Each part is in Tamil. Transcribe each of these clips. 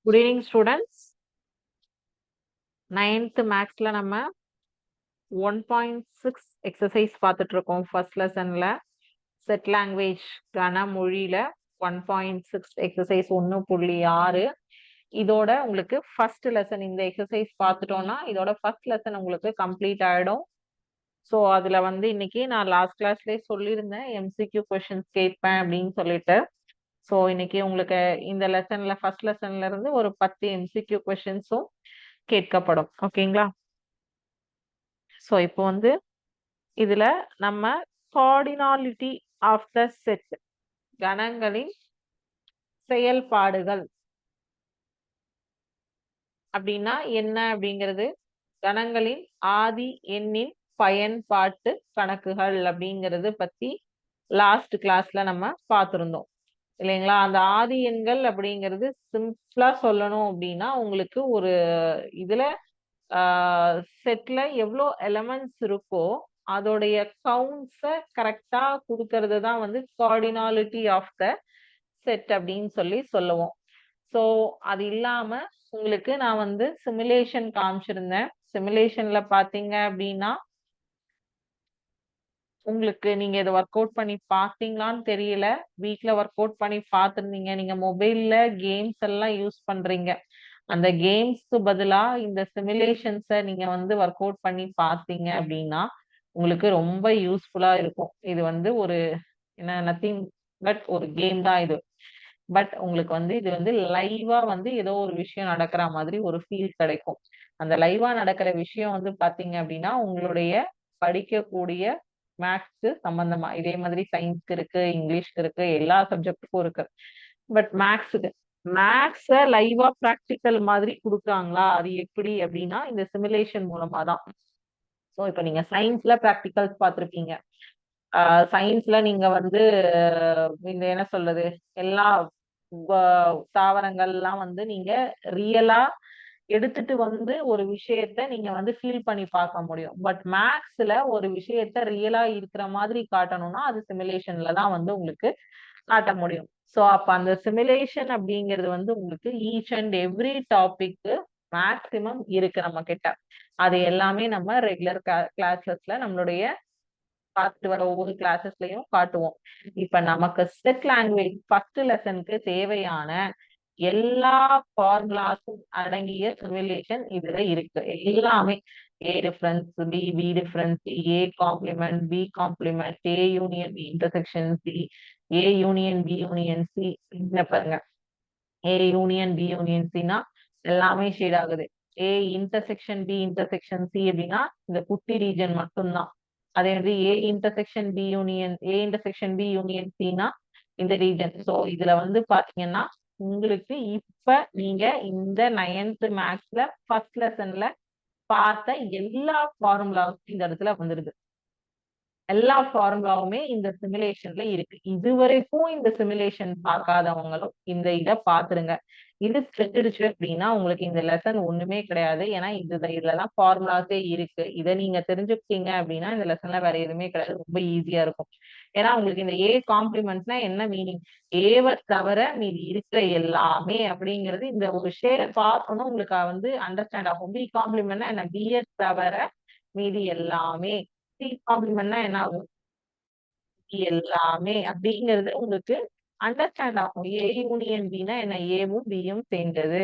Good evening, students. 9th மேக்ஸ்ல நம்ம 1.6 எக்ஸசைஸ் பார்த்துட்டு இருக்கோம். ஃபர்ஸ்ட் லெசன்ல செட் லாங்குவேஜ் கனமொழியில 1.6 எக்ஸசைஸ் 1.6. இதோட உங்களுக்கு ஃபர்ஸ்ட் லெசன் இந்த எக்ஸசைஸ் பார்த்துட்டோம்னா இதோட ஃபர்ஸ்ட் லெசன் உங்களுக்கு கம்ப்ளீட் ஆயிடும். ஸோ அதுல வந்து இன்னைக்கு நான் லாஸ்ட் கிளாஸ்லேயே சொல்லியிருந்தேன் எம்சிக்யூ கொஸ்டின்ஸ் கேட்பேன் அப்படின்னு சொல்லிட்டு. ஸோ இன்னைக்கு உங்களுக்கு இந்த லெசன்ல ஃபர்ஸ்ட் லெசன்ல இருந்து ஒரு 10 எம்சிக்யூ கொஸ்டின்ஸும் கேட்கப்படும். ஓகேங்களா? ஸோ இப்போ வந்து இதுல நம்ம கார்டினாலிட்டி ஆஃப் த செட் கணங்களின் செயல்பாடுகள் அப்படின்னா என்ன அப்படிங்கிறது, கணங்களின் ஆதி எண்ணின் பயன்பாட்டு கணக்குகள் அப்படிங்கிறது பத்தி லாஸ்ட் கிளாஸ்ல நம்ம பார்த்திருந்தோம் இல்லைங்களா? அந்த ஆதி எண்கள் அப்படிங்கிறது சிம்பிளா சொல்லணும் அப்படின்னா உங்களுக்கு ஒரு இதுல செட்ல எவ்வளோ எலமெண்ட்ஸ் இருக்கோ அதோடைய கவுண்ட்ஸை கரெக்டா கொடுக்கறது தான் வந்து கார்டினாலிட்டி ஆஃப் த செட் அப்படின்னு சொல்லி சொல்லுவோம். ஸோ அது இல்லாம உங்களுக்கு நான் வந்து சிமுலேஷன் காமிச்சிருந்தேன். சிமுலேஷன்ல பாத்தீங்க அப்படின்னா உங்களுக்கு நீங்க இதை ஒர்க் அவுட் பண்ணி பார்த்தீங்களான்னு தெரியல. வீட்ல ஒர்க் அவுட் பண்ணி பார்த்துருந்தீங்க. நீங்க மொபைல்ல கேம்ஸ் எல்லாம் யூஸ் பண்றீங்க. அந்த கேம்ஸ்க்கு பதிலா இந்த சிமுலேஷன்ஸை நீங்க வந்து ஒர்க் அவுட் பண்ணி பார்த்தீங்க அப்படின்னா உங்களுக்கு ரொம்ப யூஸ்ஃபுல்லா இருக்கும். இது வந்து ஒரு என்ன நத்திங் பட் ஒரு கேம் தான் இது. பட் உங்களுக்கு வந்து இது வந்து லைவா வந்து ஏதோ ஒரு விஷயம் நடக்கிற மாதிரி ஒரு ஃபீல் கிடைக்கும். அந்த லைவா நடக்கிற விஷயம் வந்து பாத்தீங்க அப்படின்னா உங்களுடைய படிக்கக்கூடிய மேத்ஸ்க்கு சம்பந்தமா இதே மாதிரி சயின்ஸ்க்கு இருக்கு, இங்கிலீஷ்க்கு இருக்கு, எல்லா சப்ஜெக்டுக்கும் இருக்கு. பட் மேக்ஸ லைவா பிராக்டிக்கல் மாதிரி கொடுக்குறாங்களா? அது எப்படி அப்படின்னா இந்த சிமுலேஷன் மூலமா தான். ஸோ இப்போ நீங்க சயின்ஸ்ல ப்ராக்டிகல்ஸ் பார்த்துருப்பீங்க. சயின்ஸ்ல நீங்க வந்து இந்த என்ன சொல்றது எல்லா தாவரங்கள் எல்லாம் வந்து நீங்க ரியலா எடுத்துட்டு வந்து ஒரு விஷயத்த நீங்க வந்து ஃபீல் பண்ணி பார்க்க முடியும். பட் மேக்ஸ்ல ஒரு விஷயத்த ரியலா இருக்கிற மாதிரி காட்டணும்னா அது சிமுலேஷன்ல தான் வந்து உங்களுக்கு காட்ட முடியும். ஸோ அப்ப அந்த சிமுலேஷன் அப்படிங்கிறது வந்து உங்களுக்கு each and every topic maximum இருக்கு நம்ம கிட்ட. அது எல்லாமே நம்ம ரெகுலர் கிளாஸஸ்ல நம்மளுடைய பார்த்துட்டு வர ஒவ்வொரு கிளாஸஸ்லயும் காட்டுவோம். இப்ப நமக்கு செட் லாங்குவேஜ் ஃபர்ஸ்ட் லெசனுக்கு தேவையான எல்லா ஃபார்முலாஸும் அடங்கிய சிமுலேஷன் இதுல இருக்கு. எல்லாமே A difference B, B difference, A complement, B complement, A union B intersection C, A union B union C. பாருங்க, ஏ யூனியன் பி யூனியன் சினா எல்லாமே ஷேட் ஆகுது. A intersection B intersection C அப்படின்னா இந்த குட்டி ரீஜன் மட்டும்தான். அதே மாதிரி ஏ இன்டர்செக்ஷன் பி யூனியன் சினா இந்த ரீஜன். ஸோ இதுல வந்து பாத்தீங்கன்னா உங்களுக்கு இப்ப நீங்க இந்த 9th மேக்ஸ்ல ஃபர்ஸ்ட் லெசன்ல பார்த்த எல்லா ஃபார்முலாவும் இந்த இடத்துல வந்துருது. எல்லா ஃபார்முலாவுமே இந்த சிமுலேஷன்ல இருக்கு. இதுவரைக்கும் இந்த சிமுலேஷன் பார்க்காதவங்களும் இந்த இதை பாத்துருங்க. இது தெரிஞ்சிடுச்சு அப்படின்னா உங்களுக்கு இந்த லெசன் ஒண்ணுமே கிடையாது. ஏன்னா இதுலதான் ஃபார்முலாஸே இருக்கு. இதை நீங்க தெரிஞ்சுக்கிட்டீங்க அப்படின்னா இந்த லெசன்ல வேற எதுவுமே கிடையாது. ரொம்ப ஈஸியா இருக்கும். ஏன்னா உங்களுக்கு இந்த ஏ காம்ப்ளிமெண்ட்னா என்ன மீனிங், ஏவை தவிர மீதி இருக்கிற எல்லாமே அப்படிங்கிறது இந்த ஒரு ஷேரை பார்த்தோன்னா உங்களுக்கு வந்து அண்டர்ஸ்டாண்ட் ஆகும். பி காம்ப்ளிமெண்ட்னா என்ன, பிஏ தவிர மீதி எல்லாமே. சி காம்ப்ளிமெண்ட்னா என்ன ஆகும், எல்லாமே அப்படிங்கிறது உங்களுக்கு அண்டர்ஸ்டாண்ட் ஆகும். ஏ யூனியன் பினா என்ன, ஏவும் பியும் சேர்ந்தது.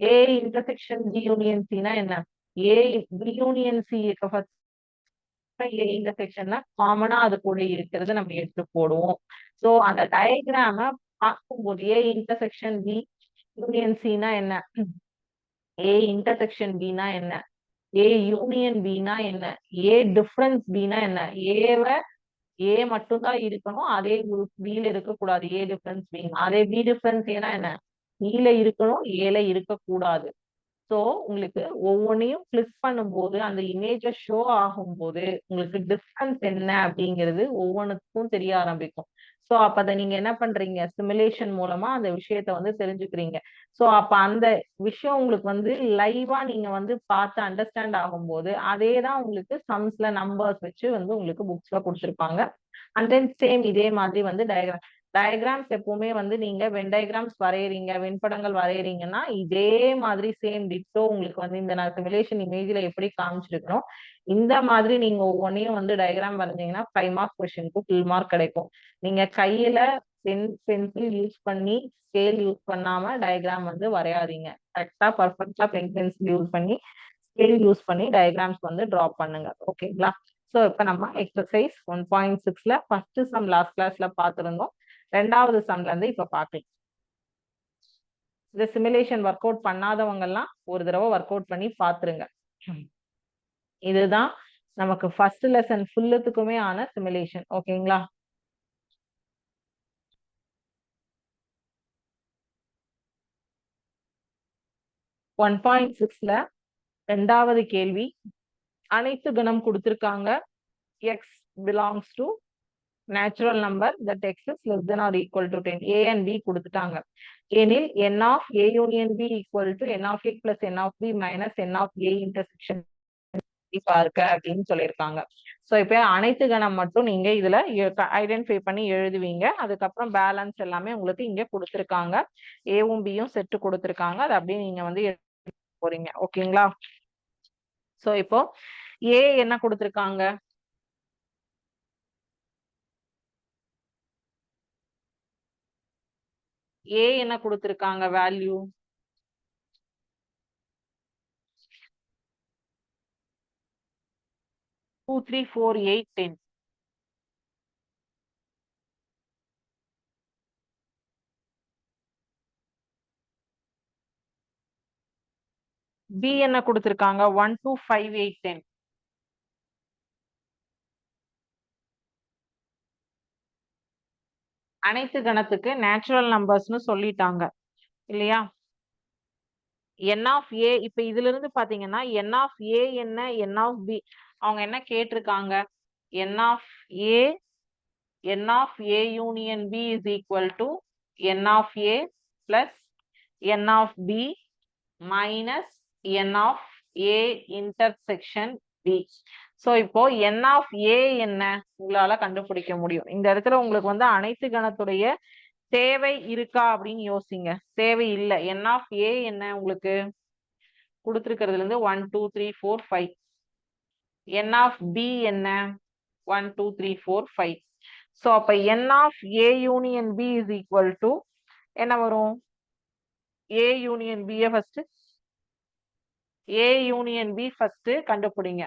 ஏ இன்டர்செக்ஷன் பி யூனியன் சினா என்ன, ஏ பி யூனியன் சி ஏ இன்டர்செக்ஷன்ல காமனா அது கூட இருக்கிறது நம்ம எடுத்து போடுவோம். சோ அந்த டயக்ராம பார்க்கும்போது ஏ இன்டர்செக்ஷன் பி யூனியன் சினா என்ன, ஏ இன்டர்செக்ஷன் பினா என்ன, ஏ யூனியன் பினா என்ன, ஏ டிஃபரன்ஸ் பினா என்ன, ஏ மட்டும் தான் இருக்கணும், அதே குரூப் பில இருக்கக்கூடாது. ஏ டிஃபரன்ஸ் பி, அதே பி டிஃபரன்ஸ் ஏன்னா என்ன, பில இருக்கணும், ஏல இருக்கக்கூடாது. ஸோ உங்களுக்கு ஒவ்வொன்றையும் கிளிக் பண்ணும்போது அந்த இமேஜை ஷோ ஆகும்போது உங்களுக்கு டிஃபரன்ஸ் என்ன அப்படிங்கிறது ஒவ்வொன்றுக்கும் தெரிய ஆரம்பிக்கும். ஸோ அப்ப அதை நீங்க என்ன பண்றீங்க, சிமுலேஷன் மூலமா அந்த விஷயத்த வந்து தெரிஞ்சுக்கிறீங்க. ஸோ அப்ப அந்த விஷயம் உங்களுக்கு வந்து லைவா நீங்க வந்து பார்த்து அண்டர்ஸ்டாண்ட் ஆகும்போது அதே தான் உங்களுக்கு சம்ஸ்ல நம்பர்ஸ் வச்சு வந்து உங்களுக்கு புக்ஸ்ல கொடுத்துருப்பாங்க. அண்ட் தென் சேம் இதே மாதிரி வந்து டயக்ராம் டயக்ராம்ஸ் எப்பவுமே வந்து நீங்க வென் டயக்ராம்ஸ் வரையறீங்க, வெண்படங்கள் வரையறீங்கன்னா இதே மாதிரி சேம் டிட்டோ உங்களுக்கு வந்து இந்த நான் சிமுலேஷன் இமேஜ்ல எப்படி காமிச்சிருக்கணும் இந்த மாதிரி நீங்க ஒவ்வொன்றையும் வந்து டயக்ராம் வரைஞ்சீங்கன்னா 5 மார்க் கொஸ்டினுக்கு ஃபுல் மார்க் கிடைக்கும். நீங்க கையில பென்சில் யூஸ் பண்ணி ஸ்கேல் யூஸ் பண்ணாம டயக்ராம் வந்து வரையாதீங்க. கரெக்டா பர்ஃபெக்டா பென்சில் யூஸ் பண்ணி ஸ்கேல் யூஸ் பண்ணி டயக்ராம்ஸ் வந்து டிரா பண்ணுங்க. ஓகேங்களா? ஸோ இப்போ நம்ம எக்ஸசைஸ் 1.6ல ஃபர்ஸ்ட் சம் லாஸ்ட் கிளாஸ்ல பார்த்துருந்தோம். ரெண்டாவது சம்ல இருந்து இப்ப பார்க்கலாம். இந்த சிமுலேஷன் ஒர்க் அவுட் பண்ணாதவங்க எல்லாம் ஒரு தடவை ஒர்க் அவுட் பண்ணி பாத்துருங்க. இதுதான் நமக்கு ஃபர்ஸ்ட் லெசன் ஃபுல்லுக்குமே ஆன சிமுலேஷன். ஓகேங்களா? ஒன் பாயிண்ட் சிக்ஸ்ல ரெண்டாவது கேள்வி. அனைத்து கணம் கொடுத்திருக்காங்க. X belongs to natural number that x is less than or equal to 10. A and B கொடுத்துட்டாங்க. எனில் n of A union B equal to n of x plus n of B minus n of A intersection பார்க்க அப்படின்னு சொல்லியிருக்காங்க. ஸோ இப்போ அனைத்து கணம் மட்டும் நீங்க இதுல ஐடென்டிஃபை பண்ணி எழுதுவீங்க. அதுக்கப்புறம் பேலன்ஸ் எல்லாமே உங்களுக்கு இங்க கொடுத்துருக்காங்க. ஏவும் பியும் செட்டு கொடுத்துருக்காங்க. அது அப்படியே நீங்க வந்து போறீங்க. ஓகேங்களா? ஸோ இப்போ ஏ என்ன கொடுத்துருக்காங்க? ஏ என்ன கொடுத்திருக்காங்க வேல்யூ? 2 3 4 8 10. பி என்ன கொடுத்திருக்காங்க? 1 2 5 8 10. அனைத்து கணத்துக்கு நேச்சுரல் நம்பர்ஸ்னு சொல்லிட்டாங்க இல்லையா? என் ஆஃப் ஏ இப்ப இதுல இருந்து பாத்தீங்கன்னா என் ஆஃப் ஏ என்ன, என் ஆஃப் பி அவங்க என்ன கேட்டிருக்காங்க? N of A, n of A union B is equal to n of A plus n of B minus n of A intersection B. So இப்போ என் ஆஃப் ஏ என்ன உங்களால கண்டுபிடிக்க முடியும். இந்த இடத்துல உங்களுக்கு வந்து அனைத்து கணத்துடைய தேவை இருக்கா அப்படின்னு யோசிங்க. தேவை இல்லை. என் ஆஃப் ஏ என்ன உங்களுக்கு கொடுத்துருக்கிறதுல இருந்து 1 2 3 4 5. என் ஆஃப் பி என்ன? 1 2 3 4 5. ஸோ அப்ப n of A union B is equal to என்ன வரும்? A union B first A union B first கண்டுபிடிங்க.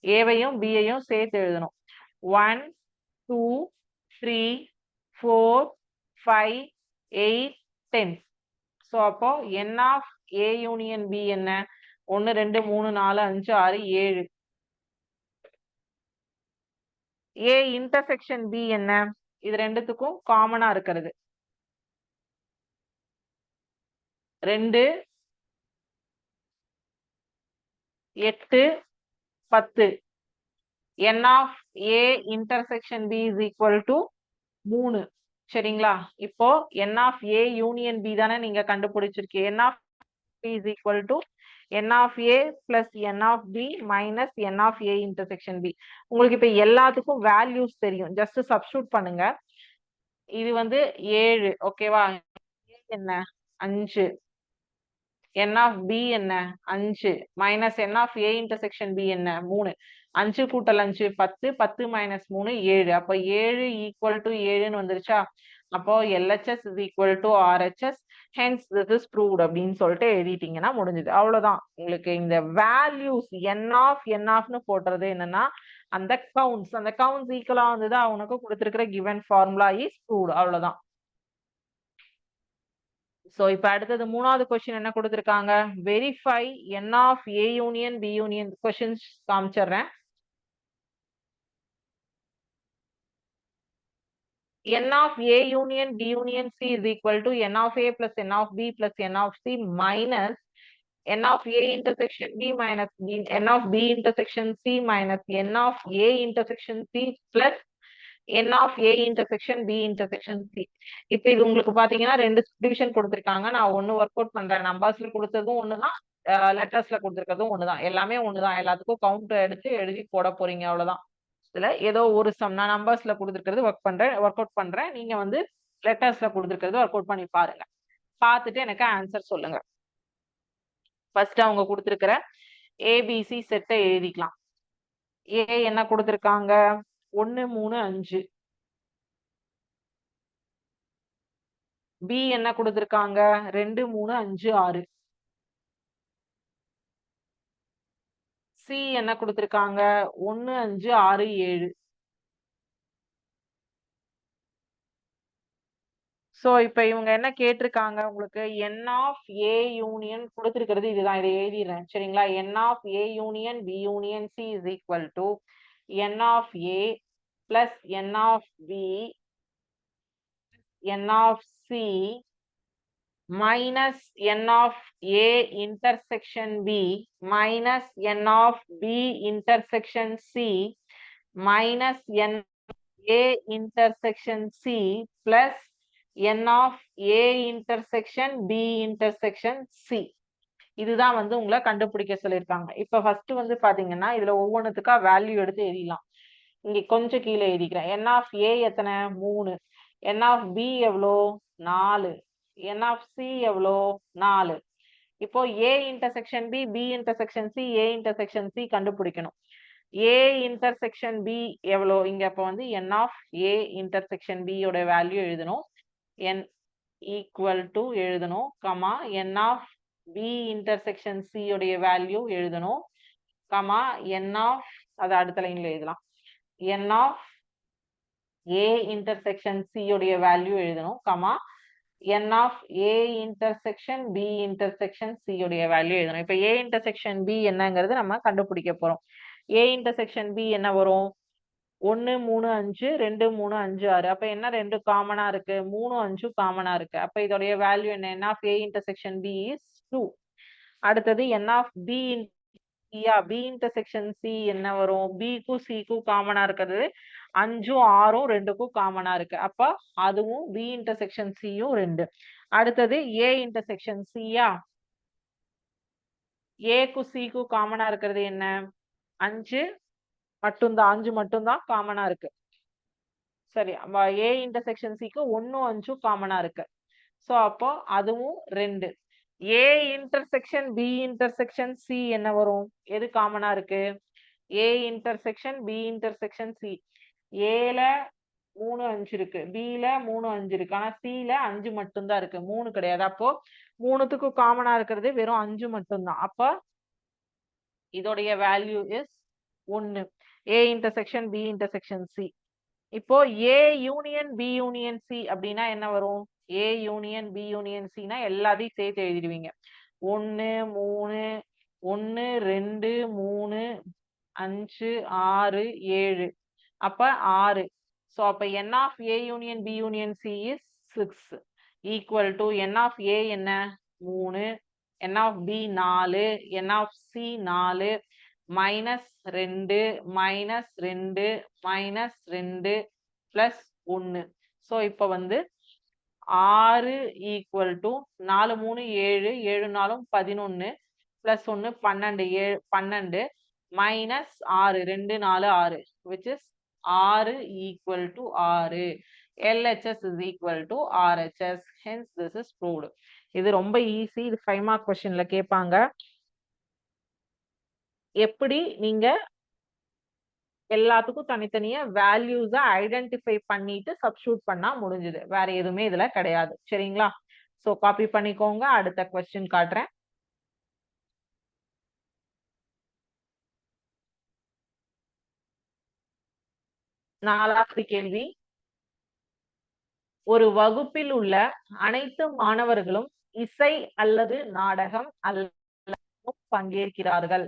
ஏவையும் பியையும் சேர்த்து எழுதணும். 1 2 3 4 5 8 10. ஸோ அப்போ என் ஆஃப் ஏ யூனியன் பி என்ன? 1 2 3 4 5 6 7. ஏ இன்டர்செக்ஷன் பி என்ன? இது ரெண்டுத்துக்கும் காமனா இருக்கிறது 2 8 10. N of A intersection B is equal to 3. சரிங்களா? இப்போ n of A union B தானே நீங்க கண்டுபிடிச்சிருக்கீங்க. N of B is equal to n of a plus n of b minus n of a intersection b. உங்களுக்கு இப்ப எல்லாத்துக்கும் வேல்யூஸ் தெரியும். ஜஸ்ட் சப்ஸ்டிட்யூட் பண்ணுங்க. இது வந்து 7. ஓகேவா? என்ன 5. n of b என்ன 5 minus n of a intersection b என்ன 3. 5 கூட்டல் 5 10. 10 minus 3 7. அப்ப 7 equal to 7ன்னு வந்துருச்சா? அப்போ LHS is equal to RHS, hence this is proved அப்படின்னு சொல்லிட்டு எழுதிட்டீங்கன்னா முடிஞ்சது. அவ்வளவுதான். உங்களுக்கு இந்த வேல்யூஸ் n ஆஃப்னு போடுறது என்னன்னா அந்த கவுண்ட்ஸ் ஈக்குவலா வந்தது அவனுக்கு கொடுத்திருக்கிற given formula is proved. அவ்வளவுதான். சோ இப்ப அடுத்தது மூணாவது கொஸ்டின் என்ன கொடுத்திருக்காங்க? Verify n of a union b union. Questions காமிச்சிடுறேன். n of a union b union c is equal to n of a plus n of b plus n of c minus n of a intersection b minus n of b intersection c minus n of a intersection c plus n of a intersection b intersection c. இப்போ இது உங்களுக்கு பாத்தீங்கன்னா ரெண்டு டிவிஷன் கொடுத்திருக்காங்க. நான் ஒன்னு ஒர்க் அவுட் பண்றேன். நம்பர்ஸ்ல கொடுத்ததும் ஒண்ணுதான், லெட்டர்ஸ்ல கொடுத்திருக்கிறதும் ஒண்ணுதான். எல்லாமே ஒண்ணுதான். எல்லாத்துக்கும் கவுண்ட் எடுத்து எழுதி போட போறீங்க. அவ்வளவுதான். இதுல ஏதோ ஒரு சம் நான் நம்பர்ஸ்ல கொடுத்துருக்கிறது ஒர்க் அவுட் பண்றேன். நீங்க வந்து லெட்டர்ஸ்ல கொடுத்துருக்கிறது ஒர்க் அவுட் பண்ணி பாருங்க. பார்த்துட்டு எனக்கு ஆன்சர் சொல்லுங்க. ஃபர்ஸ்ட் அவங்க கொடுத்துருக்கிற ஏபிசி செட்டை எழுதிக்கலாம். ஏ என்ன கொடுத்துருக்காங்க? 1 3 5. பி என்ன கொடுத்துருக்காங்க? 2 3 5 6. சி என்ன கொடுத்துருக்காங்க? 1 5 6 7. சோ இப்ப இவங்க என்ன கேட்டிருக்காங்க உங்களுக்கு? n ஆஃப் ஏ யூனியன் கொடுத்திருக்கிறது இதுதான். இதை எழுதிடுறேன் சரிங்களா? n of A union B union C is equal to n of A plus n of B n of C minus n of A intersection B minus n of B intersection C minus n A intersection C plus n of A intersection B intersection C. இதுதான் வந்து உங்களை கண்டுபிடிக்க சொல்லியிருக்காங்க. இப்ப ஃபர்ஸ்ட் வந்து பாத்தீங்கன்னா இதுல ஒவ்வொன்றுத்துக்கா வேல்யூ எடுத்து எழுதிடலாம். இங்க கொஞ்சம் கீழே எழுதிக்கிறேன். n of A எத்தனை? 3. n of B எவ்வளோ? 4. n of C எவ்வளோ? 4. இப்போ A intersection B, B intersection C, A intersection C கண்டுபிடிக்கணும். A intersection B எவ்வளோ? இங்க அப்ப வந்து n of A intersection B யோட வேல்யூ எழுதணும். n equal to எழுதணும். Comma n of B intersection C யோடைய வேல்யூ எழுதணும். கமா n of அது அடுத்த லைன்ல எழுதலாம். n of A intersection C யோடைய வேல்யூ எழுதணும். Comma n of A intersection B intersection C யோடைய வேல்யூ எழுதணும். இப்ப A intersection B என்னங்கிறது நம்ம கண்டுபிடிக்க போறோம். A intersection B என்ன வரும்? 1 3 5 2 3 5 6. அப்ப என்ன 2 காமனா இருக்கு? 3 5 காமனா இருக்கு. அப்ப இதோடைய வேல்யூ என்ன? n of A intersection B is 2. அடுத்தது n of B B intersection C என்ன வரும்? B க்கும் C க்கும் காமனா இருக்கிறது 5 6 2க்கும் காமனா இருக்கு. அப்ப அதுவும் B intersection C யும் 2. அடுத்தது A intersection C yeah? A க்கும் C க்கும் காமனா இருக்கிறது என்ன? 5 மட்டும்தான். 5 மட்டும்தான் காமனா இருக்கு. சரி, A intersection C க்கு 1 5 காமனா இருக்கு. சோ அப்போ அதுவும் 2. A intersection B intersection C என்ன வரும்? எது காமனா இருக்கு? A intersection B intersection C. A ல 3 5 இருக்கு, B ல 3 5 இருக்கு, ஆனா C ல 5 மட்டும்தான் இருக்கு, 3 கிடையாது. அப்போ 3த்துக்கும் காமனா இருக்கிறது வெறும் 5 மட்டும்தான். அப்ப இதோடைய value is 1. A intersection B intersection C. இப்போ A union B union C அப்படின்னா என்ன வரும்? A union B union C னா எல்லாத்தையும் சேர்த்து எழுதிடுவீங்க. 1 3 1 2 3 5 6 7. அப்ப 6. So அப்ப n of A union B union C is 6 equal to n of A என்ன? 3, n of B 4, n of C 4 minus 2 minus 2 minus 2 plus 1. So இப்ப வந்து 6 equal to 4 3 7 7 4 11 plus 1 12 12 minus 6 2 4 6 which is 6 equal to 6. LHS is equal to RHS. Hence this is proved. இது ரொம்ப ஈஸி. இது 5 mark questionல கேட்பாங்க. எப்படி நீங்க எல்லாத்துக்கும் தனித்தனியா வேல்யூஸ ஐடென்டிஃபை பண்ணிட்டு சப்ஸ்டிட்யூட் பண்ணா முடிஞ்சது. வேற எதுவுமே இதுல கிடையாது. சரிங்களா? சோ காப்பி பண்ணிக்கோங்க. அடுத்த கொஸ்டின் காட்டுறேன். நாலாவது கேள்வி. ஒரு வகுப்பில் உள்ள அனைத்து மாணவர்களும் இசை அல்லது நாடகம் அல்லது பங்கேற்கிறார்கள்.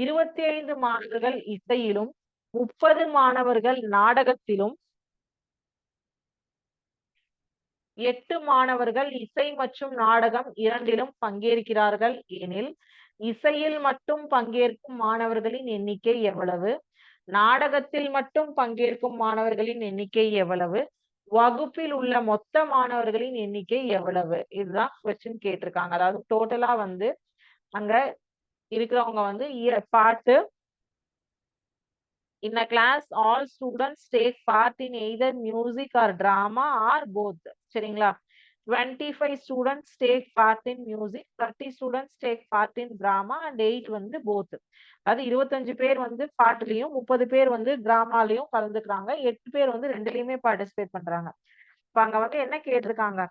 25 மாணவர்கள் இசையிலும் 30 மாணவர்கள் நாடகத்திலும் 8 மாணவர்கள் இசை மற்றும் நாடகம் இரண்டிலும் பங்கேற்கிறார்கள் எனில் இசையில் மட்டும் பங்கேற்கும் மாணவர்களின் எண்ணிக்கை எவ்வளவு? நாடகத்தில் மட்டும் பங்கேற்கும் மாணவர்களின் எண்ணிக்கை எவ்வளவு? வகுப்பில் உள்ள மொத்த மாணவர்களின் எண்ணிக்கை எவ்வளவு? இதுதான் கொஸ்டின் கேட்டிருக்காங்க. அதாவது டோட்டலா வந்து அங்க இருக்கிறவங்க வந்து பாட்டு In a class, all students take part in either music or drama or both. சரிங்களா? 25 students take part in music, 30 students take part in drama and 8 வந்து both. அது 25 பேர் வந்து பாட்டுலயும் 30 பேர் வந்து டிராமாலையும் கலந்துக்கிறாங்க, 8 பேர் வந்து ரெண்டுலயுமே பார்ட்டிசிபேட் பண்றாங்க. இப்ப அங்க வந்து என்ன கேட்டிருக்காங்க?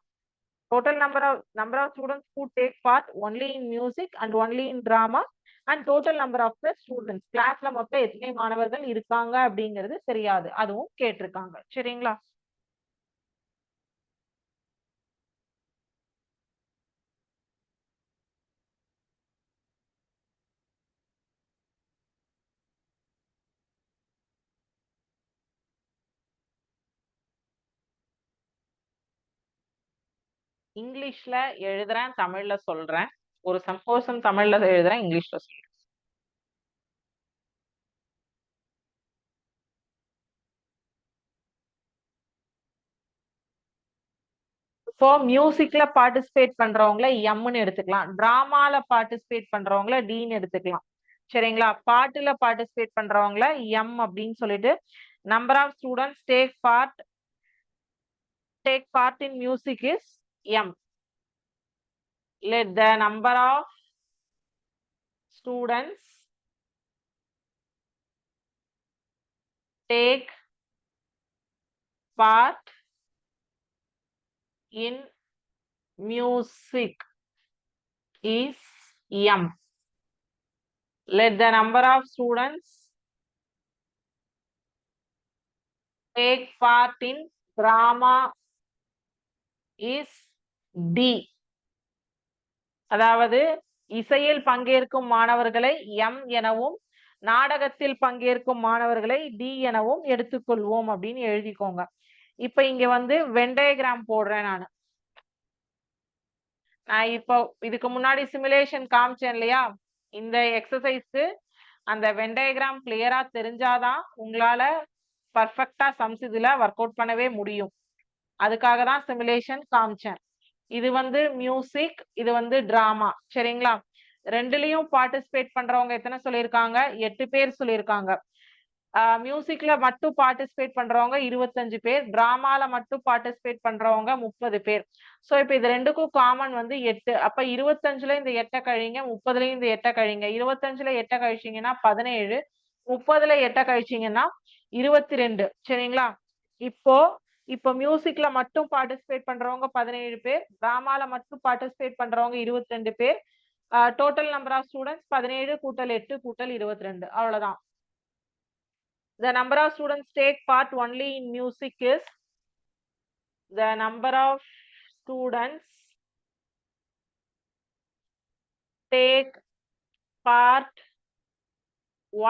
Total number of students who take part only in music and only in drama and total number of the students. கிளாஸ்ல மொத்தம் எத்தனை மாணவர்கள் இருக்காங்க அப்படிங்கிறது தெரியாது, அதுவும் கேட்டிருக்காங்க. சரிங்களா? இங்கிலீஷ்ல எழுதுறேன், தமிழ்ல சொல்றேன். ஒரு சம்போசம் தமிழ்ல எழுதுறேன், இங்கிலீஷ்ல சொல்றேன். இப்போ மியூசிக்ல பார்ட்டிசிபேட் பண்றவங்கள எம்னு எடுத்துக்கலாம், டிராமால பார்ட்டிசிபேட் பண்றவங்கள டின்னு எடுத்துக்கலாம். சரிங்களா? பாட்டுல பார்ட்டிசிபேட் பண்றவங்கள எம் அப்படின்னு சொல்லிட்டு, number of students take part in music is m. Let the number of students take part in music is m. Let the number of students take part in drama is d. அதாவது இசையில் பங்கேற்கும் மாணவர்களை எம் எனவும் நாடகத்தில் பங்கேற்கும் மாணவர்களை டி எனவும் எடுத்துக்கொள்வோம் அப்படின்னு எழுதிக்கோங்க. இப்ப இங்க வந்து வென்டயகிராம் போடுறேன் நான் இப்போ இதுக்கு முன்னாடி சிமுலேஷன் காமிச்சேன் இல்லையா? இந்த எக்ஸசைஸ்க்கு அந்த வென்டயகிராம் கிளியரா தெரிஞ்சாதான் உங்களால பர்ஃபெக்டா சம்ஸ் இதுல ஒர்க் அவுட் பண்ணவே முடியும். அதுக்காக தான் சிமுலேஷன் காமிச்சேன். இது வந்து மியூசிக், இது வந்து டிராமா. சரிங்களா? ரெண்டுலயும் பார்ட்டிசிபேட் பண்றவங்க எத்தனை சொல்லியிருக்காங்க? 8 பேர் சொல்லியிருக்காங்க. மியூசிக்ல மட்டும் பார்ட்டிசிபேட் பண்றவங்க 25 பேர், டிராமால மட்டும் பார்ட்டிசிபேட் பண்றவங்க 30 பேர். சோ இப்ப இது ரெண்டுக்கும் காமன் வந்து 8. அப்ப 25ல இந்த 8 கழிங்க, 30லயும் இந்த 8 கழிங்க. 25ல 8 கழிச்சீங்கன்னா 17, 30ல 8 கழிச்சீங்கன்னா 22. சரிங்களா? இப்போ மியூசிக்ல மட்டும் பார்ட்டிசிபேட் பண்றவங்க 17 பேர், டிராமால மட்டும் பார்ட்டிசிபேட் பண்றவங்க 22 பேர். டோட்டல் நம்பர் ஆஃப் ஸ்டூடெண்ட்ஸ் 17 கூட்டல் 8 கூட்டல் 22. அவ்வளவுதான். The number of students take part only in music is the number of students take part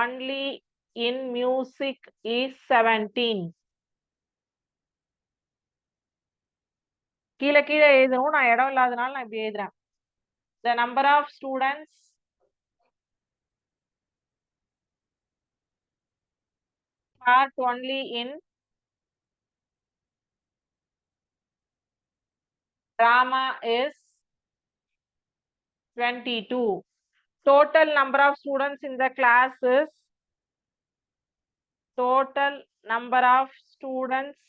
only in music is 17. கீழே கீழே எழுதணும், நான் இடம் இல்லாதனால நான் இப்படி எழுதுறேன். The number of students part only in drama is 22. Total number of students in the class is total number of students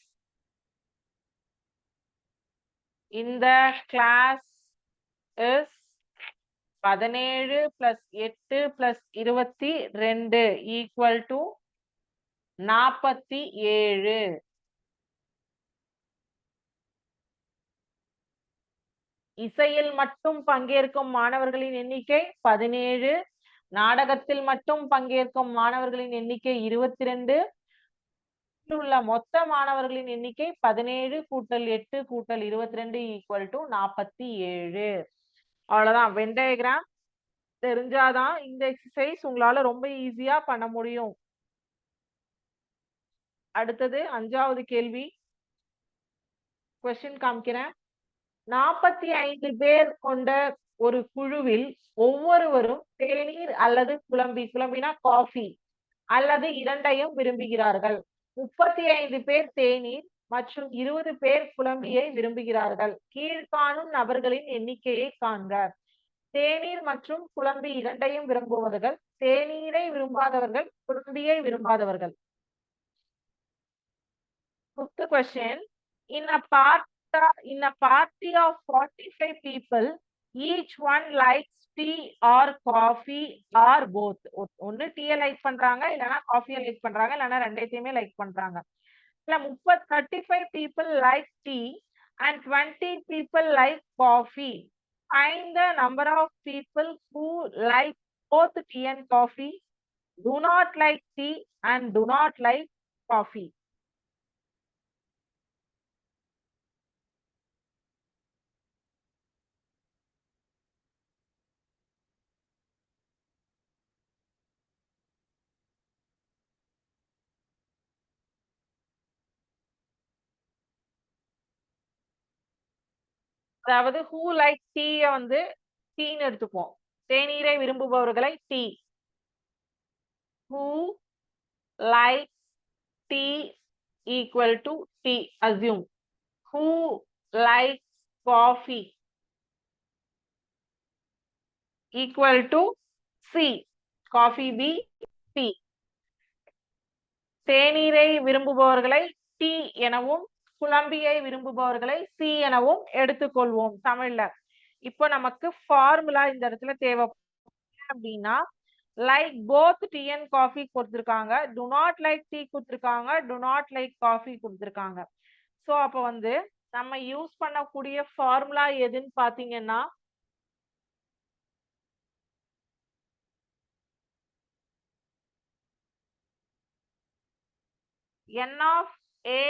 in the class is 17 plus 8 plus 22 equal to 47. இசையில் மட்டும் பங்கேற்கும் மாணவர்களின் எண்ணிக்கை 17, நாடகத்தில் மட்டும் பங்கேற்கும் மாணவர்களின் எண்ணிக்கை 22, உள்ள மொத்த மாணவர்களின் எண்ணிக்கை 17 கூட்டல் 8 கூட்டல் 22 ஈக்குவல் டு 47. அவ்வளவுதான். வென் டயகிராம் தெரிஞ்சாதான் இந்த எக்ஸசைஸ் உங்களால ரொம்ப ஈஸியா பண்ண முடியும். அடுத்தது 5வது கேள்வி. கொஸ்டின் காமிக்கிறேன். 45 பேர் கொண்ட ஒரு குழுவில் ஒவ்வொருவரும் தேநீர் அல்லது குழம்பினா காஃபி அல்லது இரண்டையும் விரும்புகிறார்கள். 35 பேர் தேநீர் மற்றும் 20 பேர் குழம்பியை விரும்புகிறார்கள். கீழ்காணும் நபர்களின் எண்ணிக்கையை காண்க. தேநீர் மற்றும் குழம்பி இரண்டையும் விரும்புவர்கள், தேநீரை விரும்பாதவர்கள், குழம்பியை விரும்பாதவர்கள். Fifth question. In a party of 45 people, each one likes tea or coffee or both. ஒன்னு டீயை லைக் பண்றாங்க இல்லனா காஃபியை லைக் பண்றாங்க இல்லனா ரெண்டையுமே லைக் பண்றாங்க. இல்ல 35 people like tea and 20 people like coffee. Find the number of people who like both tea and coffee, do not like tea and do not like coffee. அதாவது who like tea வந்து டீன்னு எடுத்துப்போம். தேநீரை விரும்புபவர்களை tea. Who like tea equal to tea. Assume. Who like coffee equal to C. Coffee B T. தேநீரை விரும்புபவர்களை டி எனவும் குழம்பியை விரும்புபவர்களை சி எனவும் எடுத்துக்கொள்வோம் தமிழ்ல. இப்போ நமக்கு ஃபார்முலா இந்த இடத்துல தேவை அப்படின்னா like both tea and coffee கொடுத்துருக்காங்க, டு நாட் லைக் டீ கொடுத்துருக்காங்க, டு நாட் லைக் காஃபி கொடுத்துருக்காங்க. ஸோ அப்போ வந்து நம்ம யூஸ் பண்ணக்கூடிய ஃபார்முலா எதுன்னு பாத்தீங்கன்னா n of A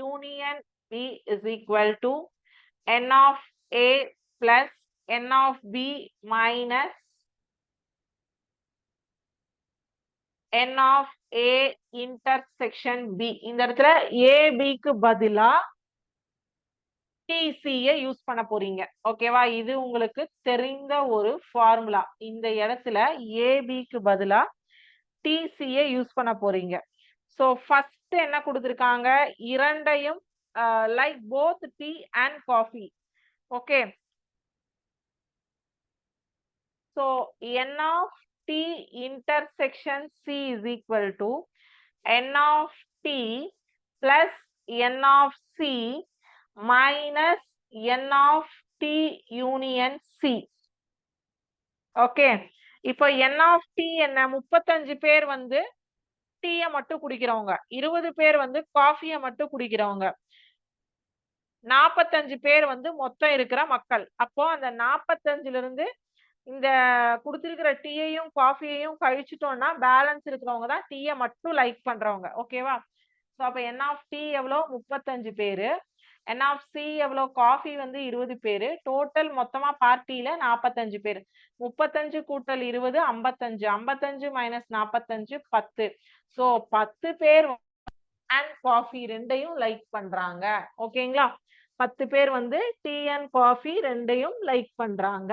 union B is equal to n of A plus n of B minus n of A intersection B. இந்த இடத்துல AB க்கு பதிலா TC யூஸ் பண்ண போறீங்க. ஓகேவா? இது உங்களுக்கு தெரிந்த ஒரு ஃபார்முலா. இந்த இடத்துல AB க்கு பதிலா TC யூஸ் பண்ண போறீங்க. சோ ஃபர்ஸ்ட் என்ன கொடுத்திருக்காங்க? இரண்டையும் like both tea and coffee. Okay. So n of t intersection C is equal to n of t plus n of C minus n of t union C. Okay. இப்போ n of t என்ன? 35 பேர் வந்து டீயை மட்டும் குடிக்கிறவங்க, 20 பேர் வந்து காஃபியை மட்டும் குடிக்கிறவங்க, 45 பேர் வந்து மொத்தம் இருக்கிற மக்கள். அப்போ அந்த 45ல இருந்து இந்த குடுத்திருக்கிற டீயையும் காஃபியையும் கழிச்சிட்டோம்னா பேலன்ஸ் இருக்கிறவங்க தான் டீயை மட்டும் லைக் பண்றவங்க. ஓகேவா? ஸோ அப்போ n of t எவ்வளோ? 35 பேரு. n of c எவ்வளோ? காஃபி வந்து 20 பேரு. டோட்டல் மொத்தமா பார்ட்டியில 45 பேர். 35 கூட்டல் 20 55. 55 மைனஸ் 45 10. ஸோ 10 பேர் அண்ட் காஃபி ரெண்டையும் லைக் பண்றாங்க. ஓகேங்களா? 10 பேர் வந்து டீ அண்ட் காஃபி ரெண்டையும் லைக் பண்றாங்க.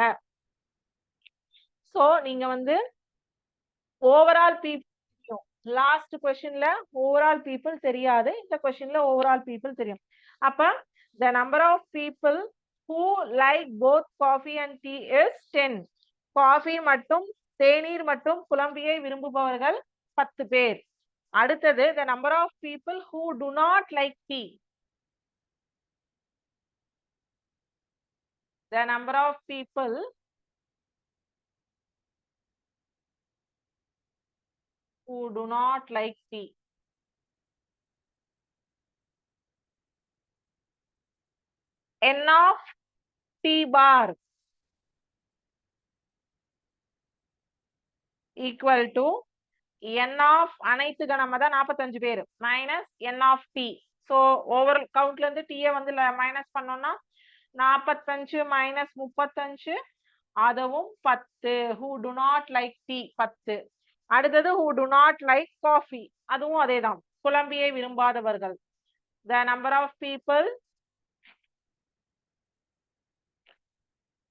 சோ நீங்க வந்து ஓவரால் பீப்புள், லாஸ்ட் क्वेश्चनல ஓவரால் பீப்புள் தெரியாது, இந்த क्वेश्चनல ஓவரால் பீப்புள் தெரியும். அப்ப the number of people who like both coffee and tea is 10. Coffee மற்றும் தேநீர் மற்றும் குழம்பியை விரும்புபவர்கள் 10 பேர். அடுத்தது the number of people who do not like tea. The number of people who do not like tea. N of T bar equal to n of அனைத்து கணம் தான் 45 பேர் minus n of t. So over கவுண்ட்ல இருந்து டீயை வந்து மைனஸ் பண்ணோம்னா 45 மைனஸ் 35 அதுவும் 10. who do not like tea 10. அடுத்தது who do not like coffee, அதுவும் அதேதான், குழம்பியை விரும்பாதவர்கள். the number of people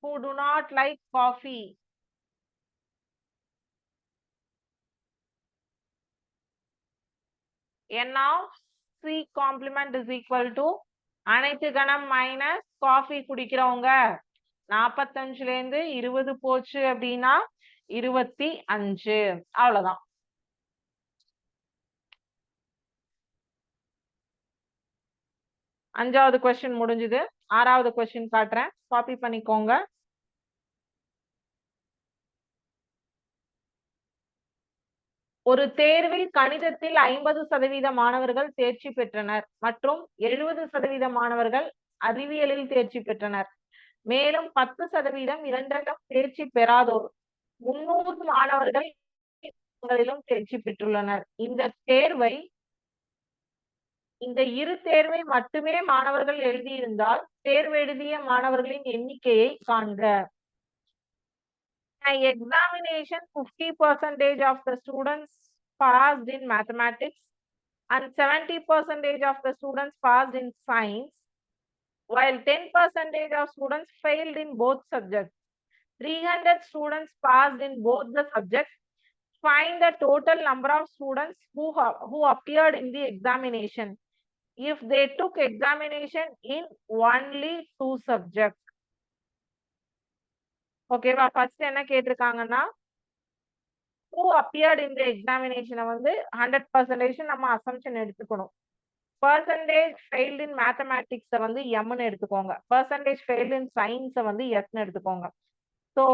who do not like coffee n of c complement is equal to அனைத்து கணம் மைனஸ் காஃபி குடிக்கிறவங்க 45ல இருந்து 20 போச்சு அப்படின்னா 25. அவ்வளவுதான். அஞ்சாவது கொஸ்டின் முடிஞ்சது. ஆறாவது கொஸ்டின் காட்டுறேன், காப்பி பண்ணிக்கோங்க. ஒரு தேர்வில் கணிதத்தில் 50% மாணவர்கள் தேர்ச்சி பெற்றனர் மற்றும் 70% மாணவர்கள் அறிவியலில் தேர்ச்சி பெற்றனர். மேலும் 10% இரண்டிலும் தேர்ச்சி பெறாதோர் 300 மாணவர்கள் தேர்ச்சி பெற்றுள்ளனர். இந்த இரு தேர்வை மட்டுமே மாணவர்கள் எழுதியிருந்தால் தேர்வு எழுதிய மாணவர்களின் எண்ணிக்கையை காண்க. Examination 50% of the students passed in mathematics and 70% of the students passed in science, while 10% of students failed in both subjects. 300 students passed in both the subjects. Find the total number of students who appeared in the examination if they took examination in only 2 subjects. ஓகேவா? ஃபர்ஸ்ட் என்ன கேட்டிருக்காங்கன்னா, who appeared in the examination வந்து 100% நம்ம அசம்ஷன் எடுத்துக்கணும். percentage failed in mathematics வந்து m ன்னு எடுத்துக்கோங்க. percentage failed in science வந்து s ன்னு எடுத்துக்கோங்க. ஸோ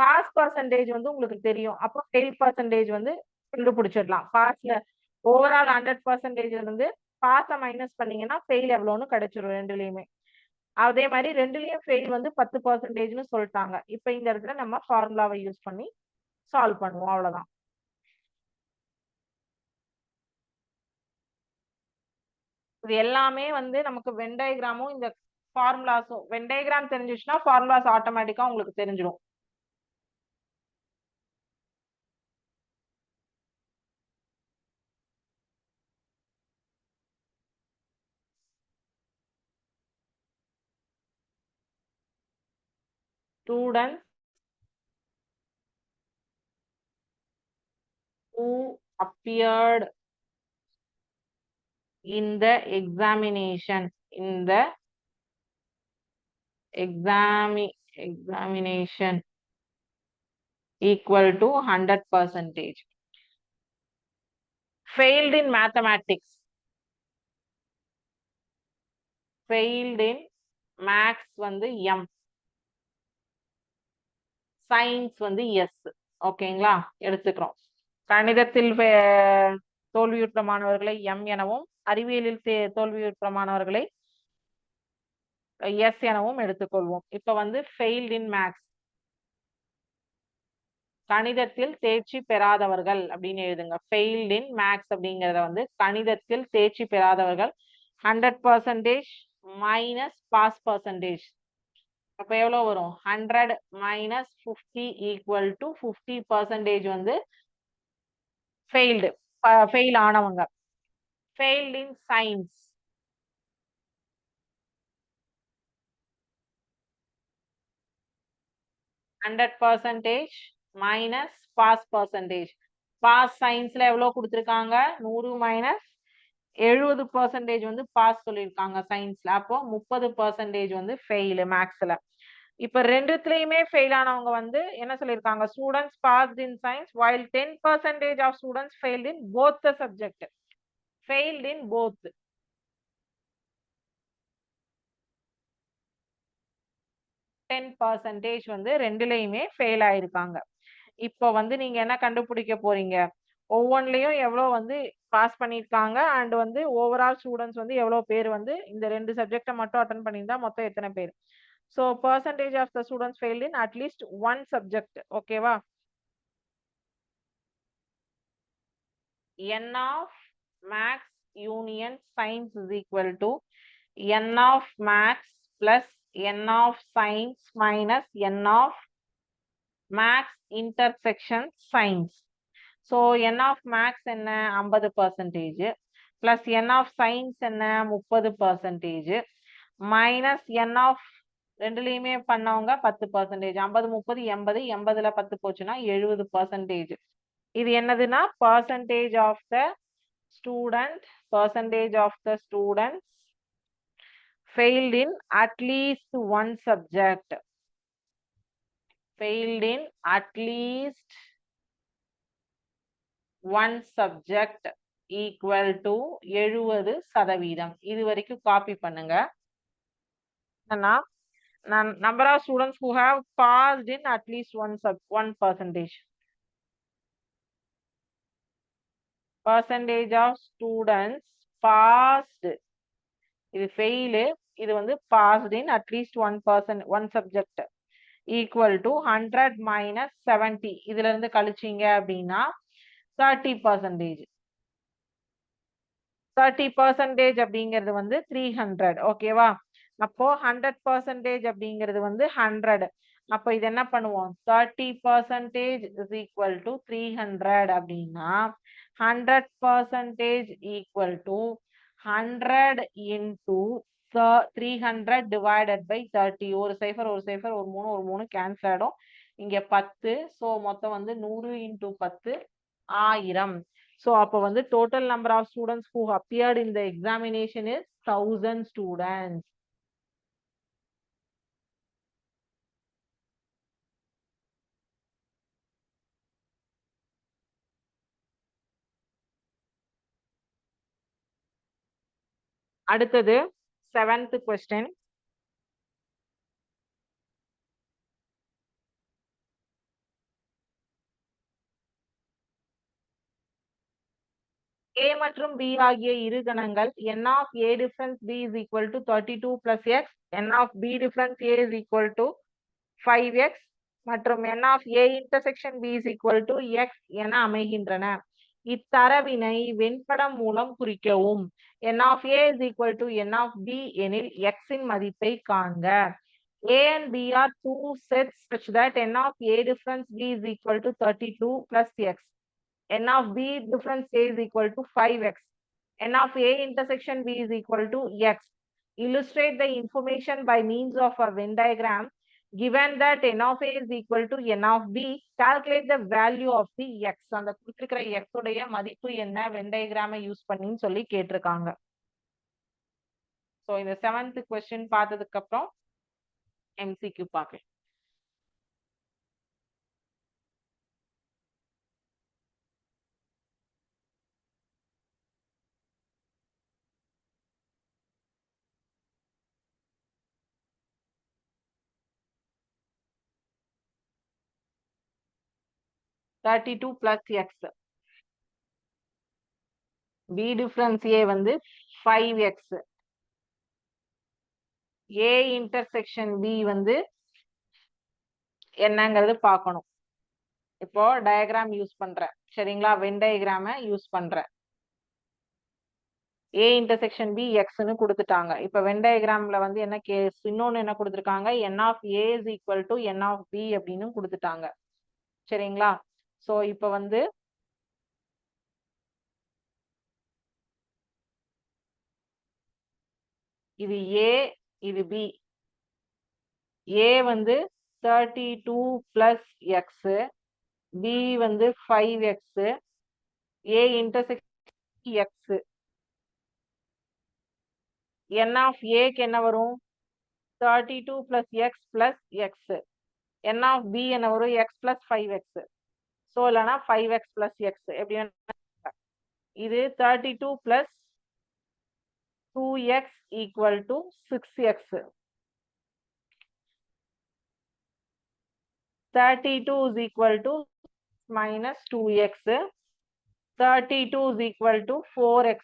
பாஸ் பர்சன்டேஜ் வந்து உங்களுக்கு தெரியும். அப்போ ஃபெயில் பர்சன்டேஜ் வந்து கண்டுபிடிச்சிடலாம். பாஸ்ல ஓவரால் 100% இருந்து பாஸை மைனஸ் பண்ணீங்கன்னா ஃபெயில் எவ்வளோன்னு கிடைச்சிரும் ரெண்டுலயுமே. அதே மாதிரி ரெண்டுலயும் ஃபெயில் வந்து 10%ன்னு சொல்லிட்டாங்க. இப்ப இந்த இடத்துல நம்ம ஃபார்முலாவை யூஸ் பண்ணி சால்வ் பண்ணுவோம், அவ்வளவுதான். இது எல்லாமே வந்து நமக்கு வென் டயக்ராமும் இந்த ஃபார்முலாஸும், வென் டயக்ராம் தெரிஞ்சிச்சுன்னா ஃபார்முலாஸ் ஆட்டோமேட்டிக்கா உங்களுக்கு தெரிஞ்சிடும். Students who appeared in the examination equal to 100%. Failed in mathematics, failed in maths வந்து m, சயின்ஸ் வந்து எஸ். ஓகேங்களா? எடுத்துக்கிறோம். கணிதத்தில் தோல்வியுற்ற மாணவர்களை எம் எனவும், அறிவியலில் தோல்வியுற்ற மாணவர்களை எஸ் எனவும் எடுத்துக்கொள்வோம். இப்ப வந்து ஃபெயில்ட் இன் மேக்ஸ், கணிதத்தில் தேர்ச்சி பெறாதவர்கள் அப்படின்னு எழுதுங்க. ஃபெயில்ட் இன் மேக்ஸ் அப்படிங்கறத வந்து கணிதத்தில் தேர்ச்சி பெறாதவர்கள் 100% மைனஸ் பாஸ் பர்சன்டேஜ். அப்ப எவ்வளவு வரும்? 100 மைனஸ் 50 ஈக்குவல் டு 50% வந்து ஃபெயில் ஆனவங்க. Failed in science, %, minus pass percentage. Pass சயின்ஸ்ல எவ்வளவு கொடுத்திருக்காங்க? 100 மைனஸ் 70% வந்து பாஸ் சொல்லியிருக்காங்க சயின்ஸ்ல. அப்போ 30% வந்து ஃபெயில் மேக்ஸ்ல. இப்ப ரெண்டுத்துலயுமே ஃபெயில் ஆனவங்க வந்து என்ன சொல்லியிருக்காங்க? Students passed in science while 10% of students failed in both the subject. failed in both. 10% வந்து ரெண்டுலயுமே ஃபெயில் ஆயிருக்காங்க. இப்போ வந்து நீங்க என்ன கண்டுபிடிக்க போறீங்க? ஒவ்வொன்றிலையும் எவ்வளவு வந்து பாஸ் பண்ணியிருக்காங்க அண்ட் வந்து ஓவரால் ஸ்டூடெண்ட்ஸ் வந்து எவ்வளவு பேர் வந்து இந்த 2 சப்ஜெக்டை மட்டும் அட்டன் பண்ணியிருந்தா மொத்தம் எத்தனை பேர்? So percentage of the students failed in at least one subject. ஓகேவா? n of max union science is equal to n of max plus n of science minus n of max intersection science. So n of max என்ன? 50% plus n of science என்ன? 30% minus n of ரெண்டுலயுமே பண்ணவங்க 10%. 50 30 80, 80ல 10 போச்சுன்னா 70%. இது என்னதுன்னா percentage of the students failed in at least one subject. Failed in at least one subject equal to 70%. இது வரைக்கும் காப்பி பண்ணுங்க. Number of students who have passed in at least 1%. Percentage of students passed. இது fail. இது வந்து passed in at least 1%, one subject. Equal to 100 minus 70. இதுல இருந்து கழிச்சீங்க அப்படின்னா 30%. 30% அப்படிங்கிறது வந்து 300. ஓகேவா? அப்போ 100% அப்படிங்கிறது வந்து 100. அப்போ இது என்ன பண்ணுவோம்? 30% is equal to 300 அப்படின்னா 100% equal to 100 into 300 divided by 30. ஒரு சைஃபர் ஒரு 3 கேன்சல் ஆயிடும். இங்க 10. ஸோ மொத்தம் வந்து 100 into 10 1000. So அப்போ வந்து total number of students who appeared in the examination is 1000 students. அடுத்தது 7th question. A மற்றும் B ஆகிய இரு கணங்கள் n of A difference B is equal to 32 plus x, n of B difference A is equal to 5x மற்றும் n of A intersection B is equal to x என அமைகின்றன. இத்தரவினை வெண்படம் மூலம் குறிக்கவும். n of A is equal to n of B எனில் x இன் மதிப்பை காண்க. A and B are two sets such that n of A difference B is equal to 32 plus x. n of B difference A is equal to 5x. n of A intersection B is equal to x. Illustrate the information by means of a Venn diagram. Given that n of A is equal to n of B, calculate the value of the x. அந்த கொடுத்திருக்கிற x உடைய மதிப்பு என்ன வென் டயகிராமை யூஸ் பண்ணின்னு சொல்லி கேட்டிருக்காங்க. ஸோ இந்த 7th question பார்த்ததுக்கு அப்புறம் MCQ பார்க்கலாம். (32 plus x). B difference A வந்து 5x. A intersection B வந்து என்னங்கிறது பார்க்கணும். இப்போ டயக்ராம் யூஸ் பண்றேன். சரிங்களா? வென் டயக்ராமை யூஸ் பண்றேன். A intersection B xன்னு கொடுத்துட்டாங்க. இப்போ வென் டயக்ராம்ல வந்து என்ன கேஸ், இன்னொன்னு என்ன கொடுத்துருக்காங்க, n of A is equal to n of B அப்படின்னு கொடுத்துட்டாங்க. சரிங்களா? ஸோ இப்போ வந்து இது A, இது B. A வந்து 32 plus x, B வந்து 5x, A intersection x. n of A க்கு என்ன வரும்? 32 plus x plus x. n of B என்ன வரும்? x plus 5x. ஸோ இல்லைனா 5x plus x. எப்படி இது 32 plus 2x equal to 6x. 32 is equal to minus 2x. 32 is equal to 4x.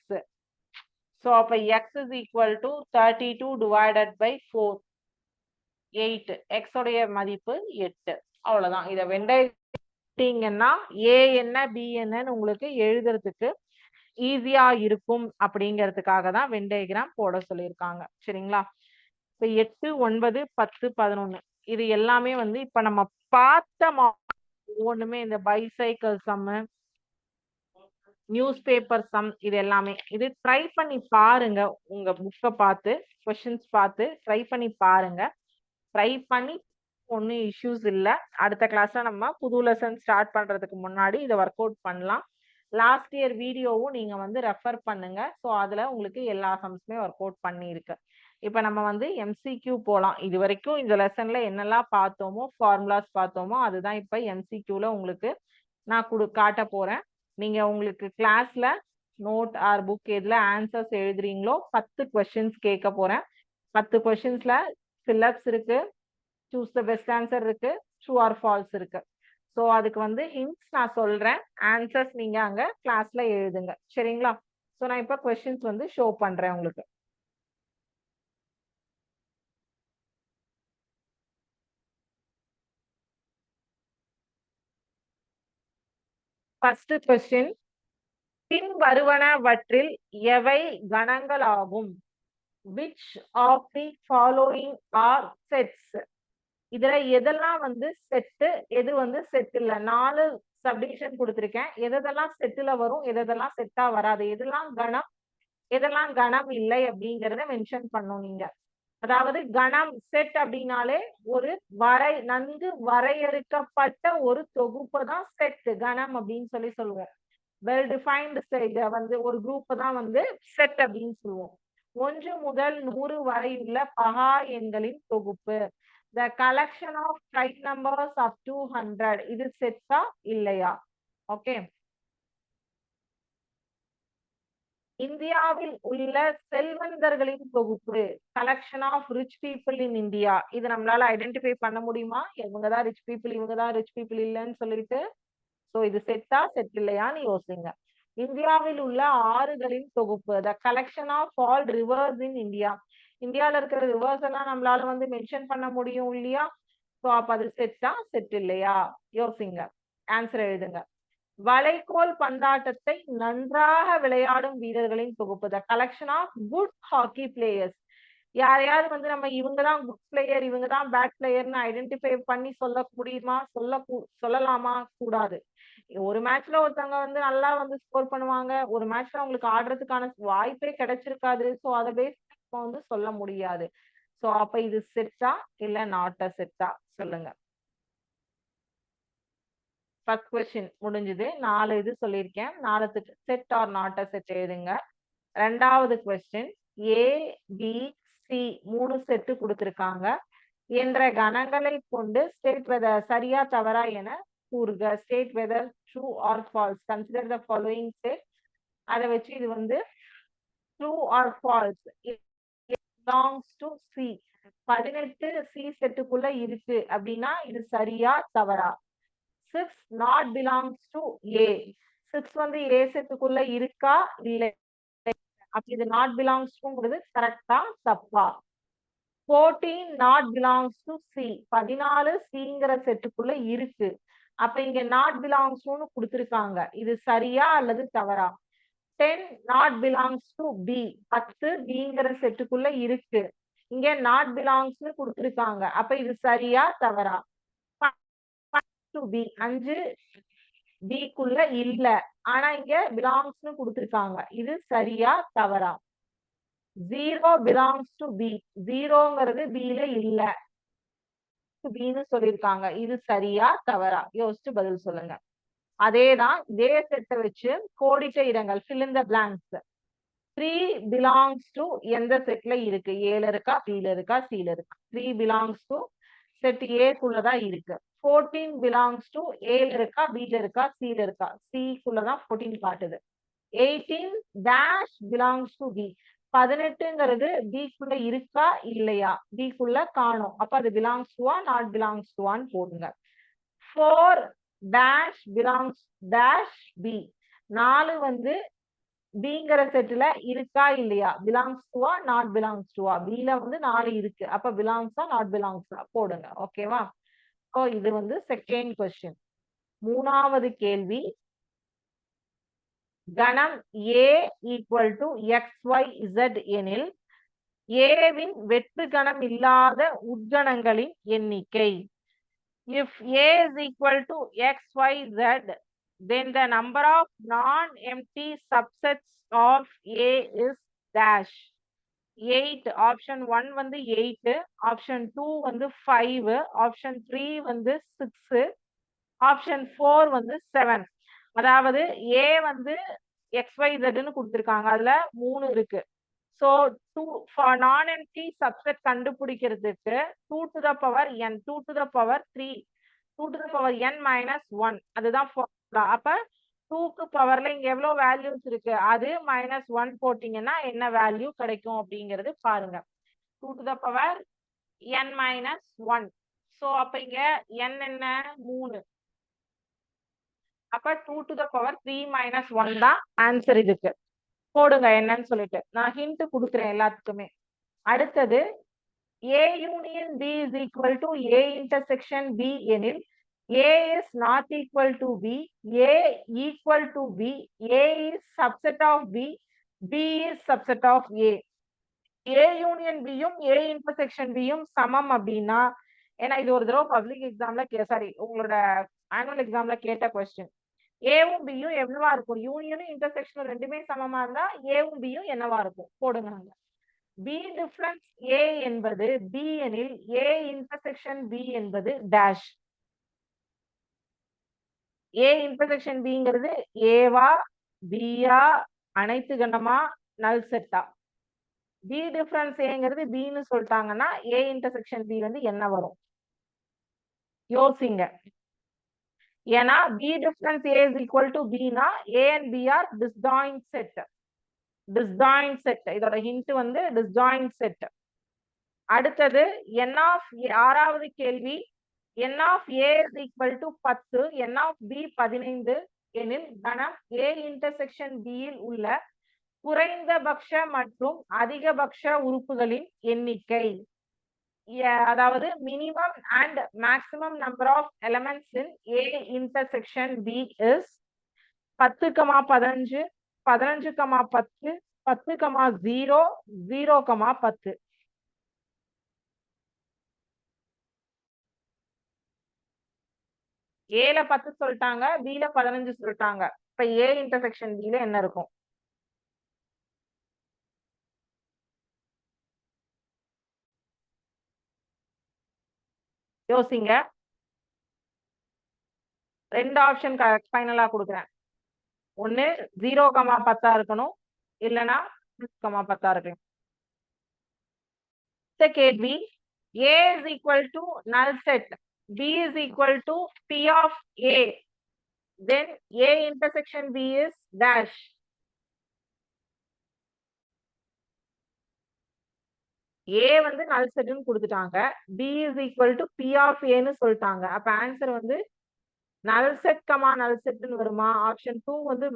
So அப்ப x is equal to 32 divided by 4. 8. x உடைய மதிப்பு 8. அவ்வளவுதான். இதை வெண்டைங்கன்னா A என்ன B என்னன்னு உங்களுக்கு எழுதுறதுக்கு ஈஸியா இருக்கும் அப்படிங்கிறதுக்காக தான் வென் டயக்ராம் போட சொல்லியிருக்காங்க. சரிங்களா? இப்போ 8, 9, 10, 11 இது எல்லாமே வந்து இப்ப நம்ம பார்த்த ஒண்ணுமே இந்த பைசைக்கிள் சம்மு, நியூஸ் பேப்பர் சம், இது எல்லாமே இது ட்ரை பண்ணி பாருங்க. உங்க புக்கை பார்த்து கொஸ்டின்ஸ் பார்த்து ட்ரை பண்ணி பாருங்க. ட்ரை பண்ணி ஒன்றும் இஷ்யூஸ் இல்லை. அடுத்த கிளாஸ்ல நம்ம புது லெசன் ஸ்டார்ட் பண்றதுக்கு முன்னாடி இதை ஒர்க் அவுட் பண்ணலாம். லாஸ்ட் இயர் வீடியோவும் நீங்க வந்து ரெஃபர் பண்ணுங்க. ஸோ அதுல உங்களுக்கு எல்லா சம்ஸுமே ஒர்க் அவுட் பண்ணியிருக்கு. இப்போ நம்ம வந்து MCQ போகலாம். இது வரைக்கும் இந்த லெசன்ல என்னெல்லாம் பார்த்தோமோ, ஃபார்முலாஸ் பார்த்தோமோ, அதுதான் இப்போ MCQல உங்களுக்கு நான் காட்ட போறேன். நீங்க உங்களுக்கு கிளாஸ்ல நோட் ஆர் புக் எதுல ஆன்சர்ஸ் எழுதுறீங்களோ 10 கொஸ்டின்ஸ் கேட்க போறேன். 10 கொஸ்டின்ஸ்ல ஃபில்லப்ஸ் இருக்கு, சூஸ் த பெஸ்ட் ஆன்சர் இருக்கு, ட்ரூ ஆர் ஃபால்ஸ் இருக்கு. ஸோ அதுக்கு வந்து ஹிண்ட்ஸ் நான் சொல்றேன், ஆன்சர்ஸ் நீங்க அங்க கிளாஸ்ல எழுதுங்க. சரிங்களா? ஸோ நான் இப்போ கொஸ்டின்ஸ் வந்து ஷோ பண்றேன் உங்களுக்கு. ஃபர்ஸ்ட் கொஸ்டின், பின் வருவனவற்றில் எவை கணங்களாகும்? Which of the following are sets? இதுல எதெல்லாம் வந்து செட்டு, எது வந்து செட் இல்ல? 4 சப்டிவிஷன் கொடுத்திருக்கேன். எதெல்லாம் செட்டுல வரும், எதெல்லாம் செட்டா வராது, எதெல்லாம் கணம், எதெல்லாம் கணம் இல்லை அப்படிங்கறத மென்ஷன் பண்ணும் நீங்க. அதாவது கணம் செட் அப்படின்னாலே ஒரு நன்கு வரையறுக்கப்பட்ட ஒரு தொகுப்பு தான் செட், கணம் அப்படின்னு சொல்லுவோம். வெல் டிஃபைன்டு செட் வந்து ஒரு குரூப் தான் வந்து செட் அப்படின்னு சொல்லுவோம். 1 முதல் 100 வரை உள்ள பகா எண்களின் தொகுப்பு. The collection of prime numbers of 200. இது செட்டா இல்லையா? ஓகே. இந்தியாவில் உள்ள செல்வந்தர்களின் தொகுப்பு. Collection of rich people in India. இது நம்மளால ஐடென்டிஃபை பண்ண முடியுமா? இவங்க தான் ரிச் பீப்புள், இவங்க தான் ரிச் பீப்புள் இல்லைன்னு சொல்லிட்டு. சோ இது செட்டா செட் இல்லையான்னு யோசிங்க. இந்தியாவில் உள்ள ஆறுகளின் தொகுப்பு. The collection of all rivers in India. இந்தியால இருக்கிற ரிவர்ஸ் எல்லாம் நம்மளால வந்து மென்ஷன் பண்ண முடியும் இல்லையா? சோ அப்ப அது செட்டா செட் இல்லையா? யோசிங்க, ஆன்சர் எழுதுங்க. வளைகோல் பந்தாட்டத்தை நன்றாக விளையாடும் வீரர்களின் தொகுப்பு. The collection of good hockey players. யாரையாவது வந்து நம்ம இவங்க தான் குட் பிளேயர், இவங்க தான் பேட் பிளேயர்னு ஐடென்டிஃபை பண்ணி சொல்ல முடியுமா? சொல்லலாமா? கூடாது. ஒரு மேட்ச்ல ஒருத்தவங்க வந்து நல்லா வந்து ஸ்கோர் பண்ணுவாங்க, ஒரு மேட்ச்ல அவங்களுக்கு ஆடுறதுக்கான வாய்ப்பே கிடைச்சிருக்காது. சோ அதை பேஸ் வந்து சொல்ல முடியாது. சோ அப்ப இது செட்டா இல்ல நாட் அ செட்டா? சொல்லுங்க. ஃபர்ஸ்ட் கொஸ்டின் முடிஞ்சது. 4 இது சொல்லியிருக்கேன். 4த்துக்கு set are not a set எழுதுங்க. ரெண்டாவது question, A B C 3 set கொடுத்திருக்காங்க என்ற கணங்களை கொண்டு ஸ்டேட் வெதர் சரியா தவறா என கூறுக. State whether true or false. Consider the following state. அதை வச்சு இது வந்து true or false. Belongs to C. 18 C செட்டுக்குள்ள இருக்கு அப்படின்னா இது சரியா தவறா? 6 not belongs to A. 6 வந்து A செட்டுக்குள்ள இருக்கா இல்லை? அப்ப இது not belongs to கரெக்டா தப்பா? 14 not belongs to C. 14 Cங்கிற செட்டுக்குள்ள இருக்கு. அப்ப இங்க not belongs to கொடுத்திருக்காங்க. இது சரியா அல்லது தவறா? 10 not belongs to B. 10 Bங்கிற செட்டுக்குள்ள இருக்கு. இங்க not belongs கொடுத்திருக்காங்க. அப்ப இது சரியா தவறா? to B. 5 B குள்ள இல்ல, ஆனா இங்க belongs கொடுத்திருக்காங்க. இது சரியா தவறா? 0 belongs to B. 0ங்கிறது B ல இல்ல, B ன்னு சொல்லிருக்காங்க. இது சரியா தவறா? யோசிச்சு பதில் சொல்லுங்க. அதேதான் இதே செட்டை வச்சு கோடிட்ட இடங்கள் fill in the blanks. 3 belongs to எந்த செட்ல இருக்கு? A ல இருக்கா, B ல இருக்கா, C ல இருக்கா? 3 belongs to செட் A குள்ளதான் இருக்கு. 14 belongs to A ல இருக்கா, B ல இருக்கா, C ல இருக்கா? C குள்ளதான் 14 காட்டுது. 18 dash belongs to B. 18ங்கிறது B குள்ள இருக்கா இல்லையா? B குள்ள காணோம். அப்ப அது belongs to ah not belongs to ஆன்னு போடுங்க. 4 dash belongs dash B. 4 வந்து Bங்கிற செட்ல இருக்கா இல்லையா? belongs to ah not belongs to ah? B ல வந்து 4 இருக்கு. அப்ப belongs ஆ not belongs ஆ போடுங்க. ஓகேவா? சோ இது வந்து செகண்ட் கொஸ்டின். மூணாவது கேள்வி, கணம் A equal to XYZ எனில் ஏவின் வெற்று கணம் இல்லாத உட்கணங்களின் எண்ணிக்கை. If A is equal to XYZ, then the number of non-empty subsets of A is dash. 8. Option 1 வந்து 8, option 2 வந்து 5, option 3 வந்து 6, option 4 வந்து 7. அதாவது A வந்து XYZ கொடுத்திருக்காங்க, அதுல 3 இருக்கு. So 2 for non-empty subset கண்டுபிடிக்கிறதுக்கு 2 to the power n, 2 to the power 3, 2 to the power n minus 1 அதுதான் formula. அப்ப 2க்கு பவர்ல இங்க எவ்வளவு வேல்யூஸ் இருக்கு, அது -1 போட்டீங்கன்னா என்ன வேல்யூ கிடைக்கும் அப்படிங்கிறது பாருங்க. 2 to the power n minus 1. So அப்ப இங்க n என்ன 3. அப்ப 2 to the power 3 minus 1 தான் ஆன்சர் இதுக்கு. போடுங்க என்னன்னு சொல்லிட்டு நான் ஹிண்ட் கொடுக்குறேன் எல்லாத்துக்குமே. அடுத்தது A union B is equal to A intersection B எனில் A is not equal to B, A equal to B, A is subset of B, B is subset of A. A union B யும் A intersection B யும் சமம் அப்படின்னா, ஏன்னா இது ஒரு தடவை பப்ளிக் எக்ஸாம்ல சாரி உங்களோட ஆனுவல் எக்ஸாம்ல கேட்ட கொஸ்டின். ஏவும் பியும் எவ்வளவா இருக்கும், யூனியனும் இன்டர்செக்ஷனும் ரெண்டுமே சமமா இருந்தா ஏவும் பியும் என்னவா இருக்கும் போடுங்க. B difference A என்பது B எனில் A intersection B என்பது டேஷ். A intersection Bங்கிறது ஏவா பியா அனைத்து கணமா நல் செட்டா. B difference Aங்கிறது Bன்னு சொல்லிட்டாங்கன்னா A intersection B வந்து என்ன வரும் யோசிங்க. ஏன்னா B difference A is equal to B னா A and B are disjoint set. disjoint set இதோட ஹிண்ட் வந்து disjoint set. அடுத்தது n of A, ஆறாவது கேள்வி n of A is equal to 10, n of B 15 எனில் கணம் A intersection B இல் உள்ள குறைந்தபட்ச மற்றும் அதிகபட்ச உறுப்புகளின் எண்ணிக்கை. அதாவது minimum and maximum number of elements in A intersection B is 10, 15, 15, 10, 10, 0, 0, 10. ஏல 10 சொல்லிட்டாங்க, பில 15 சொல்லிட்டாங்க. இப்ப A intersection B ல என்ன இருக்கும் யோசிங்க. ரெண்டு ஆப்ஷன் ஃபைனலா கொடுக்குறேன். ஒன்னு 0, 10 இருக்கணும், இல்லனா 10 இருக்கணும். கேள்வி A is equal to null set, B is equal to P of A, then A intersection B is dash. A வந்து null set ன்னு கொடுத்துட்டாங்க, B is equal to P of A ன்னு சொல்லிட்டாங்க. அப்ப ஆன்சர் வந்து null set, null set ன்னு வருமா? ஆப்ஷன் 2 வந்து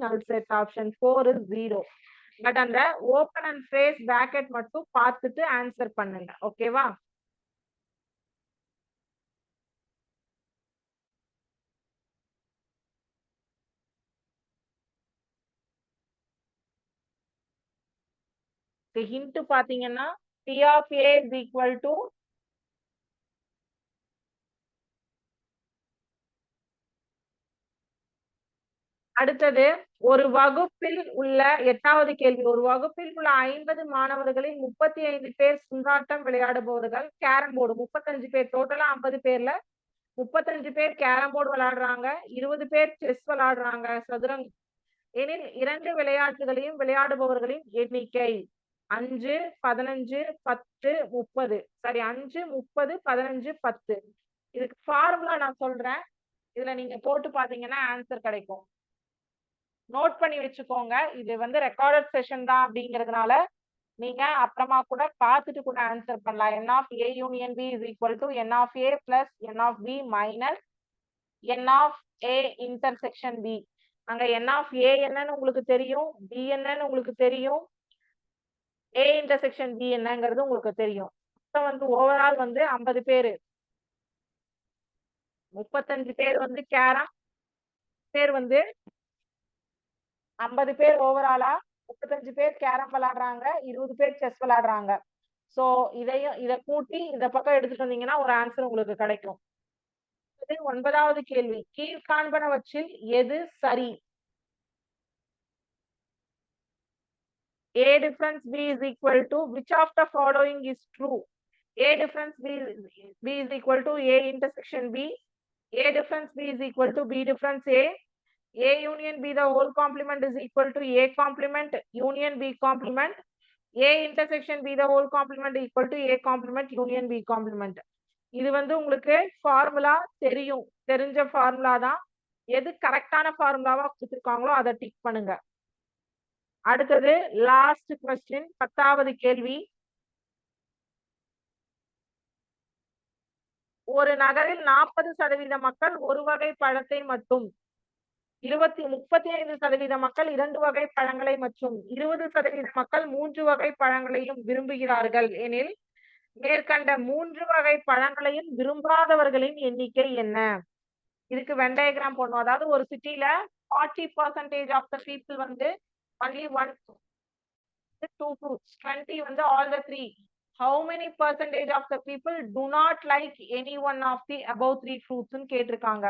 null set, option 4 is 0. But அந்த ஓபன் அண்ட் ஃபேஸ் பிராக்கெட் மட்டும் பார்த்துட்டு ஆன்சர் பண்ணுங்க. ஓகேவா? ஹிண்ட் பாத்தீங்கன்னா P of A is equal to அடுத்தது ஒரு வகுப்பில் உள்ள 8வது கேள்வி, ஒரு வகுப்பில் உள்ள 50 மாணவர்களில் 35 பேர் சுங்காட்டம் விளையாடுபவர்கள், கேரம் போர்டு 35 பேர், டோட்டலா 50 பேர்ல 35 பேர் கேரம் போர்டு விளையாடுறாங்க, 20 பேர் செஸ் விளையாடுறாங்க, சதுரங்க எனில் 2 விளையாட்டுகளையும் விளையாடுபவர்களின் எண்ணிக்கை 5, 15, 10, 30. சரி 5, 30, 15, 10. இதுக்கு ஃபார்முலா நான் சொல்றேன், இதுல நீங்க போட்டு பாத்தீங்கன்னா ஆன்சர் கிடைக்கும். நோட் பண்ணி வச்சுக்கோங்க. இது வந்து ரெக்கார்டட் செஷன் தான் அப்படிங்கிறதுனால நீங்க அப்புறமா கூட பார்த்துட்டு கூட ஆன்சர் பண்ணலாம். n of A union B is equal to n of A plus n of B minus n of A intersection B. அங்க n of A என்னன்னு உங்களுக்கு தெரியும், B என்னன்னு உங்களுக்கு தெரியும், A intersection B என்னங்கிறது உங்களுக்கு தெரியும். இப்போ வந்து ஓவரால் வந்து 50 பேர், 35 பேர் வந்து கேரம் பேர் வந்து 50 பேர் ஓவராலா, 35 பேர் கேரம் விளையாடுறாங்க, 20 பேர் செஸ் விளையாடுறாங்க. சோ இத கூட்டி இந்த பக்கம் எடுத்துட்டு வந்தீங்கன்னா ஒரு ஆன்சர் உங்களுக்கு கிடைக்கும். 9வது கேள்வி, கீழ்காண்பனவற்றில் எது சரி? A difference B is equal to which of the following is true? A difference B is equal to A intersection B, A difference B is equal to B difference A, A union B the whole complement is equal to A complement union B complement, A intersection B the whole complement is equal to A complement union B complement. இது வந்து உங்களுக்கு ஃபார்முலா தெரியும், தெரிஞ்ச ஃபார்முலா தான். எது கரெக்டான ஃபார்முலாவா கொடுத்திருக்காங்களோ அதை டிக் பண்ணுங்க. அடுத்தது லாஸ்ட் கொஸ்டின், 10வது கேள்வி. ஒரு நகரில் 40% மக்கள் ஒரு வகை பழத்தை மட்டும், 35% மக்கள் 2 வகை பழங்களை மற்றும் 20% மக்கள் 3 வகை பழங்களையும் விரும்புகிறார்கள் எனில், மேற்கண்ட 3 வகை பழங்களையும் விரும்பாதவர்களின் எண்ணிக்கை என்ன? இதுக்கு வென் டயகிராம் போடணும். அதாவது ஒரு சிட்டில 40% ஆஃப் த பீப்புள் வந்து only 1 2 fruits, 20 வந்து all the 3. How many percentage of the people do not like any one of the above 3 fruits ன்னு கேட்டிருக்காங்க.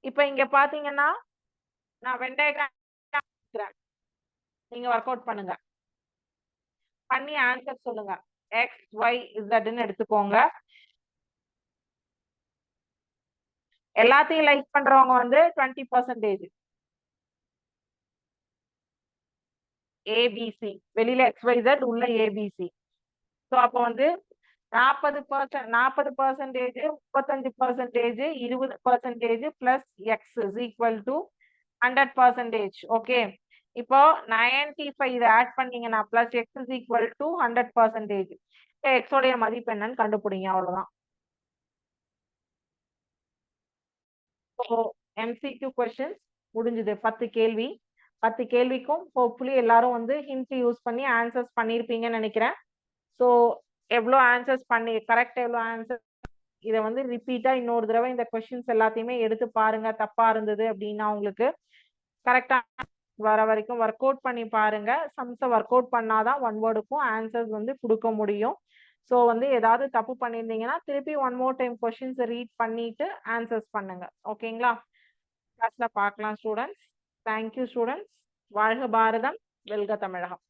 இப்ப இங்க பாத்தீங்கன்னா நான் வென் டயகிராம் நீங்க ஒர்க் அவுட் பண்ணுங்க, பண்ணி ஆன்சர் சொல்லுங்க. எக்ஸ் ஒய் இசட்னு எடுத்துக்கோங்க. எல்லாத்தையும் லைக் பண்றவங்க வந்து 20%. ஏபிசி வெளியில XYZ உள்ள ஏபிசி. ஸோ அப்போ வந்து 40%, 35%, 20% plus X is equal to 100%. Okay, இப்போ 95 இதை ஆட் பண்ணீங்கன்னா plus X is equal to 100%. எக்ஸோடைய மதிப்பு என்னன்னு கண்டுபிடிங்க, அவ்வளவுதான். ஸோ MCQ கொஸ்டின்ஸ் முடிஞ்சது. 10 கேள்வி. 10 கேள்விக்கும் ஹோப்ஃபுல்லி எல்லாரும் வந்து ஹிண்ட் யூஸ் பண்ணி ஆன்சர்ஸ் பண்ணியிருப்பீங்கன்னு நினைக்கிறேன். ஸோ எவ்வளோ ஆன்சர்ஸ் பண்ணி கரெக்ட், எவ்வளோ ஆன்சர், இதை வந்து ரிப்பீட்டா இன்னொரு தடவை இந்த கொஸ்டின்ஸ் எல்லாத்தையுமே எடுத்து பாருங்க. தப்பா இருந்தது அப்படின்னா உங்களுக்கு கரெக்டா வர வரைக்கும் ஒர்க் அவுட் பண்ணி பாருங்க. சம்ஸை ஒர்க் அவுட் பண்ணாதான் ஒன் வேர்டுக்கும் ஆன்சர்ஸ் வந்து கொடுக்க முடியும். ஸோ வந்து ஏதாவது தப்பு பண்ணியிருந்தீங்கன்னா திருப்பி one more time questions read பண்ணிட்டு ஆன்சர்ஸ் பண்ணுங்க. ஓகேங்களா? கிளாஸ்ல பார்க்கலாம் ஸ்டூடெண்ட்ஸ். Thank you students. வாழ்க பாரதம், வெல்க தமிழகம்.